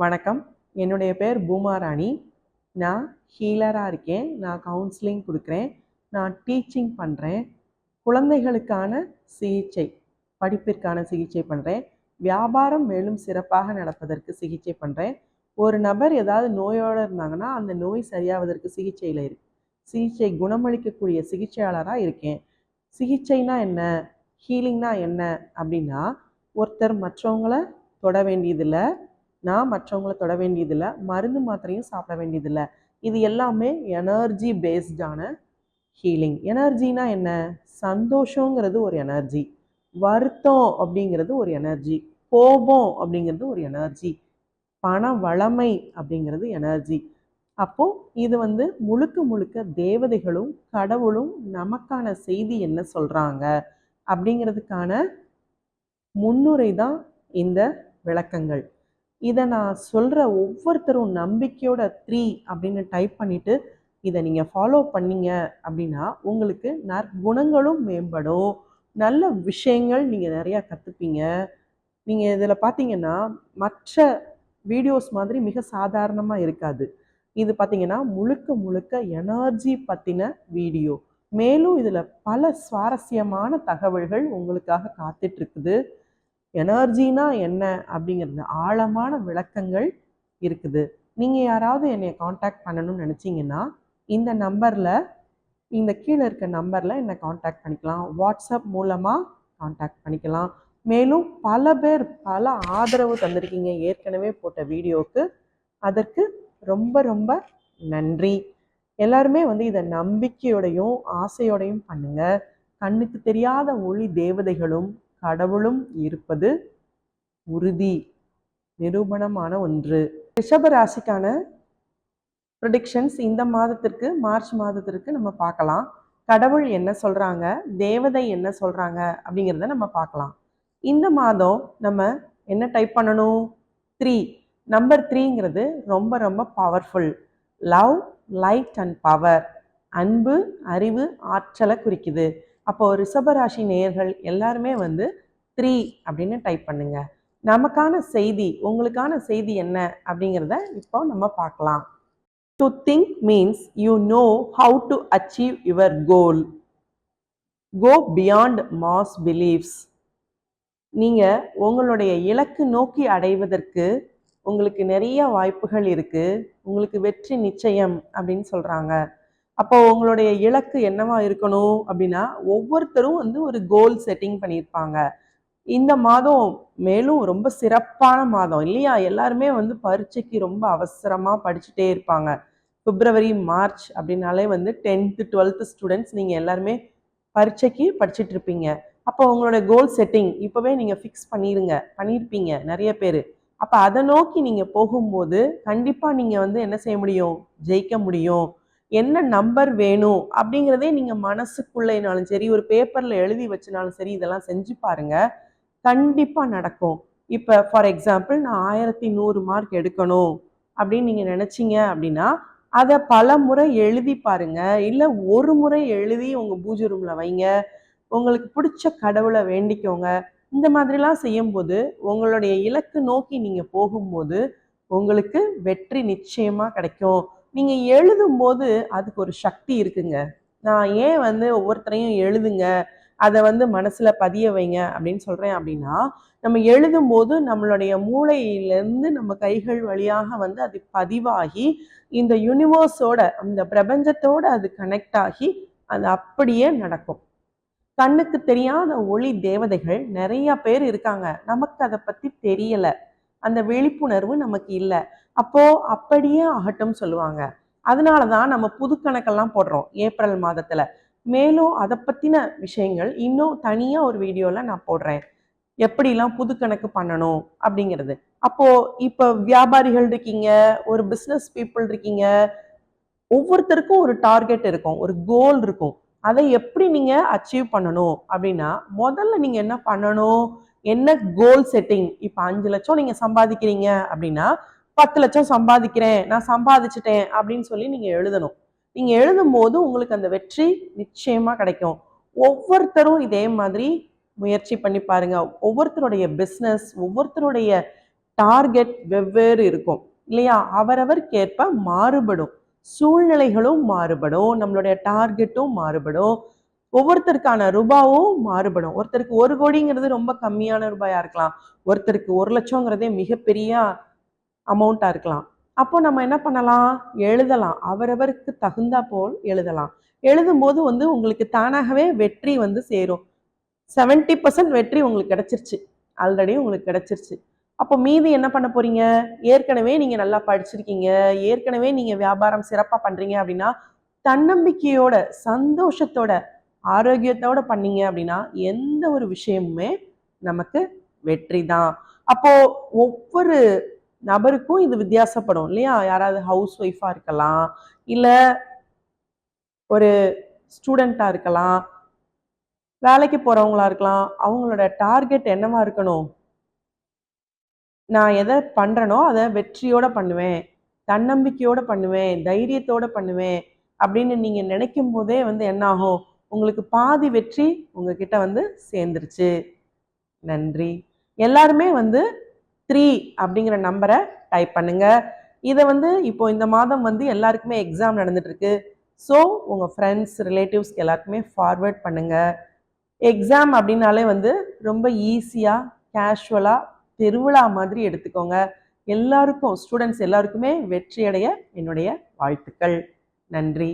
வணக்கம். என்னுடைய பேர் பூமாராணி. நான் ஹீலராக இருக்கேன். நான் கவுன்சிலிங் கொடுக்குறேன். நான் டீச்சிங் பண்ணுறேன். குழந்தைகளுக்கான சிகிச்சை, படிப்பிற்கான சிகிச்சை பண்ணுறேன். வியாபாரம் மேலும் சிறப்பாக நடப்பதற்கு சிகிச்சை பண்ணுறேன். ஒரு நபர் ஏதாவது நோயோடு இருந்தாங்கன்னா அந்த நோய் சரியாவதற்கு சிகிச்சை குணமளிக்கக்கூடிய சிகிச்சையாளராக இருக்கேன். சிகிச்சைனா என்ன, ஹீலிங்னா என்ன அப்படின்னா, ஒருத்தர் மற்றவங்கள தொட வேண்டியதில்லை, நான் மற்றவங்களை தொட வேண்டியதில்லை, மருந்து மாத்திரையும் சாப்பிட வேண்டியதில்லை. இது எல்லாமே எனர்ஜி பேஸ்டான ஹீலிங். எனர்ஜினா என்ன? சந்தோஷங்கிறது ஒரு எனர்ஜி, வருத்தம் அப்படிங்கிறது ஒரு எனர்ஜி, கோபம் அப்படிங்கிறது ஒரு எனர்ஜி, பண வளமை அப்படிங்கிறது எனர்ஜி. அப்போ இது முழுக்க முழுக்க தேவதைகளும் கடவுளும் நமக்கான செய்தி என்ன சொல்றாங்க அப்படிங்கிறதுக்கான முன்னுரை தான் இந்த விளக்கங்கள். இதை நான் சொல்கிற ஒவ்வொருத்தரும் நம்பிக்கையோட 3 அப்படின்னு டைப் பண்ணிவிட்டு இதை நீங்கள் ஃபாலோ பண்ணீங்க அப்படின்னா உங்களுக்கு நற்குணங்களும் மேம்படும், நல்ல விஷயங்கள் நீங்கள் நிறையா கற்றுப்பீங்க. நீங்கள் இதில் பார்த்தீங்கன்னா மற்ற வீடியோஸ் மாதிரி மிக சாதாரணமாக இருக்காது. இது பார்த்தீங்கன்னா முழுக்க முழுக்க எனர்ஜி பற்றின வீடியோ. மேலும் இதில் பல சுவாரஸ்யமான தகவல்கள் உங்களுக்காக காத்துட்ருக்குது. எனர்ஜினா என்ன அப்படிங்கிறது ஆழமான விளக்கங்கள் இருக்குது. நீங்கள் யாராவது என்னை காண்டாக்ட் பண்ணணும்னு நினச்சிங்கன்னா இந்த நம்பரில், இந்த கீழே இருக்க நம்பரில் என்னை காண்டாக்ட் பண்ணிக்கலாம். வாட்ஸ்அப் மூலமாக காண்டாக்ட் பண்ணிக்கலாம். மேலும் பல பேர் பல ஆதரவு தந்திருக்கீங்க ஏற்கனவே போட்ட வீடியோவுக்கு. அதற்கு ரொம்ப ரொம்ப நன்றி. எல்லாருமே இதை நம்பிக்கையோடையும் ஆசையோடையும் பண்ணுங்க. கண்ணுக்கு தெரியாத ஒளி தேவதைகளும் கடவுளும் இருப்பது உறுதி, நிரூபணமான ஒன்று. ரிஷப ராசிக்கான ப்ரெடிக்ஷன்ஸ் இந்த மாதத்திற்கு, மார்ச் மாதத்திற்கு நம்ம பார்க்கலாம். கடவுள் என்ன சொல்றாங்க, தேவதை என்ன சொல்றாங்க அப்படிங்கிறத நம்ம பார்க்கலாம். இந்த மாதம் நம்ம என்ன டைப் பண்ணணும்? 3. நம்பர் 3ங்கிறது ரொம்ப ரொம்ப powerful. Love, light and power. அன்பு, அறிவு, ஆற்றலை குறிக்குது. அப்போ ரிஷபராசி நேயர்கள் எல்லாருமே 3 அப்படின்னு டைப் பண்ணுங்க. நமக்கான செய்தி, உங்களுக்கான செய்தி என்ன அப்படிங்கிறத இப்போ நம்ம பார்க்கலாம். To think means you know how to achieve your goal. Go beyond mass beliefs. நீங்க உங்களுடைய இலக்கு நோக்கி அடைவதற்கு உங்களுக்கு நிறைய வாய்ப்புகள் இருக்கு. உங்களுக்கு வெற்றி நிச்சயம் அப்படின்னு சொல்றாங்க. அப்போ உங்களுடைய இலக்கு என்னவா இருக்கணும் அப்படின்னா, ஒவ்வொருத்தரும் ஒரு கோல் செட்டிங் பண்ணியிருப்பாங்க. இந்த மாதம் மேலும் ரொம்ப சிறப்பான மாதம் இல்லையா? எல்லாருமே பரீட்சைக்கு ரொம்ப அவசரமாக படிச்சுட்டே இருப்பாங்க. பிப்ரவரி, மார்ச் அப்படின்னாலே 10th 12th ஸ்டூடெண்ட்ஸ் நீங்கள் எல்லாருமே பரீட்சைக்கு படிச்சுட்டு இருப்பீங்க. அப்போ உங்களோட கோல் செட்டிங் இப்போவே நீங்கள் ஃபிக்ஸ் பண்ணியிருப்பீங்க நிறைய பேர். அப்போ அதை நோக்கி நீங்கள் போகும்போது கண்டிப்பாக நீங்கள் என்ன செய்ய முடியும்? ஜெயிக்க முடியும். என்ன நம்பர் வேணும் அப்படிங்கிறதே நீங்கள் மனசுக்குள்ளேனாலும் சரி, ஒரு பேப்பரில் எழுதி வச்சுனாலும் சரி, இதெல்லாம் செஞ்சு பாருங்க, கண்டிப்பாக நடக்கும். இப்போ ஃபார் எக்ஸாம்பிள் நான் 1100 மார்க் எடுக்கணும் அப்படின்னு நீங்கள் நினச்சிங்க அப்படின்னா அதை பல முறை எழுதி பாருங்க, இல்லை ஒரு முறை எழுதி உங்கள் பூஜை ரூமில் வைங்க. உங்களுக்கு பிடிச்ச கடவுளை வேண்டிக்கோங்க. இந்த மாதிரிலாம் செய்யும்போது உங்களுடைய இலக்கு நோக்கி நீங்கள் போகும்போது உங்களுக்கு வெற்றி நிச்சயமாக கிடைக்கும். நீங்கள் எழுதும்போது அதுக்கு ஒரு சக்தி இருக்குங்க. நான் ஏன் ஒவ்வொருத்தரையும் எழுதுங்க, அதை மனசில் பதிய வைங்க அப்படின்னு சொல்கிறேன் அப்படின்னா, நம்ம எழுதும்போது நம்மளுடைய மூளையிலேருந்து நம்ம கைகள் வழியாக அது பதிவாகி இந்த யூனிவர்ஸோட, அந்த பிரபஞ்சத்தோட அது கனெக்ட் ஆகி அது அப்படியே நடக்கும். கண்ணுக்கு தெரியாத ஒளி தேவதைகள் நிறைய பேர் இருக்காங்க, நமக்கு அதை பற்றி தெரியலை, அந்த விழிப்புணர்வு நமக்கு இல்லை. அப்போ அப்படியே ஆகட்டும் சொல்லுவாங்க. அதனால தான் நம்ம புது கணக்கெல்லாம் போடுறோம் ஏப்ரல் மாதத்துல. மேலும் அதை பற்றின விஷயங்கள் இன்னும் தனியாக ஒரு வீடியோவில் நான் போடுறேன், எப்படிலாம் புது கணக்கு பண்ணணும் அப்படிங்கிறது. அப்போ இப்போ வியாபாரிகள் இருக்கீங்க, ஒரு பிஸ்னஸ் பீப்புள் இருக்கீங்க, ஒவ்வொருத்தருக்கும் ஒரு டார்கெட் இருக்கும், ஒரு கோல் இருக்கும். அதை எப்படி நீங்க அச்சீவ் பண்ணணும் அப்படின்னா, முதல்ல நீங்க என்ன பண்ணணும்? என்ன கோல் செட்டிங்? இப்போ 5 லட்சம் நீங்க சம்பாதிக்கிறீங்க அப்படின்னா 10 லட்சம் சம்பாதிக்கிறேன், நான் சம்பாதிச்சிட்டேன் அப்படின்னு சொல்லி நீங்க எழுதணும். நீங்க எழுதும் போது உங்களுக்கு அந்த வெற்றி நிச்சயமா கிடைக்கும். ஒவ்வொருத்தரும் இதே மாதிரி முயற்சி பண்ணி பாருங்க. ஒவ்வொருத்தருடைய பிஸ்னஸ், ஒவ்வொருத்தருடைய டார்கெட் வெவ்வேறு இருக்கும் இல்லையா? அவரவர்க்கேற்ப மாறுபடும், சூழ்நிலைகளும் மாறுபடும், நம்மளுடைய டார்கெட்டும் மாறுபடும், ஒவ்வொருத்தருக்கான ரூபாவும் மாறுபடும். ஒருத்தருக்கு 1 கோடிங்கிறது ரொம்ப கம்மியான ரூபாயா இருக்கலாம், ஒருத்தருக்கு 1 லட்சங்கிறதே மிகப்பெரிய அமௌண்ட்டாக இருக்கலாம். அப்போ நம்ம என்ன பண்ணலாம்? எழுதலாம், அவரவருக்கு தகுந்தா போல் எழுதலாம். எழுதும்போது உங்களுக்கு தானாகவே வெற்றி சேரும். 70% வெற்றி உங்களுக்கு கிடைச்சிருச்சு, ஆல்ரெடி உங்களுக்கு கிடைச்சிருச்சு. அப்போ மீதி என்ன பண்ண போறீங்க? ஏற்கனவே நீங்க நல்லா படிச்சிருக்கீங்க, ஏற்கனவே நீங்க வியாபாரம் சிறப்பா பண்றீங்க அப்படின்னா தன்னம்பிக்கையோட, சந்தோஷத்தோட, ஆரோக்கியத்தோட பண்ணீங்க அப்படின்னா எந்த ஒரு விஷயமுமே நமக்கு வெற்றி தான். அப்போ ஒவ்வொரு நபருக்கும் இது வித்தியாசப்படும் இல்லையா? யாராவது ஹவுஸ் ஒய்ஃபா இருக்கலாம், இல்ல ஒரு ஸ்டூடெண்டா இருக்கலாம், வேலைக்கு போறவங்களா இருக்கலாம். அவங்களோட டார்கெட் என்னவா இருக்கணும்? நான் எதை பண்றேனோ அதை வெற்றியோட பண்ணுவேன், தன்னம்பிக்கையோட பண்ணுவேன், தைரியத்தோட பண்ணுவேன் அப்படின்னு நீங்க நினைக்கும் போதே என்ன ஆகும்? உங்களுக்கு பாதி வெற்றி உங்ககிட்ட சேர்ந்துருச்சு. நன்றி. எல்லாருமே 3 அப்படிங்கிற நம்பரை டைப் பண்ணுங்க. இதை இப்போ இந்த மாதம் எல்லாருக்குமே எக்ஸாம் நடந்துட்டு இருக்கு. ஸோ உங்க ஃப்ரெண்ட்ஸ், ரிலேட்டிவ்ஸ்க்கு எல்லாருக்குமே ஃபார்வர்ட் பண்ணுங்க. எக்ஸாம் அப்படின்னாலே ரொம்ப ஈஸியா, கேஷுவலா, திருவிழா மாதிரி எடுத்துக்கோங்க. எல்லாருக்கும், ஸ்டூடெண்ட்ஸ் எல்லாருக்குமே வெற்றி அடைய என்னுடைய வாழ்த்துக்கள். நன்றி.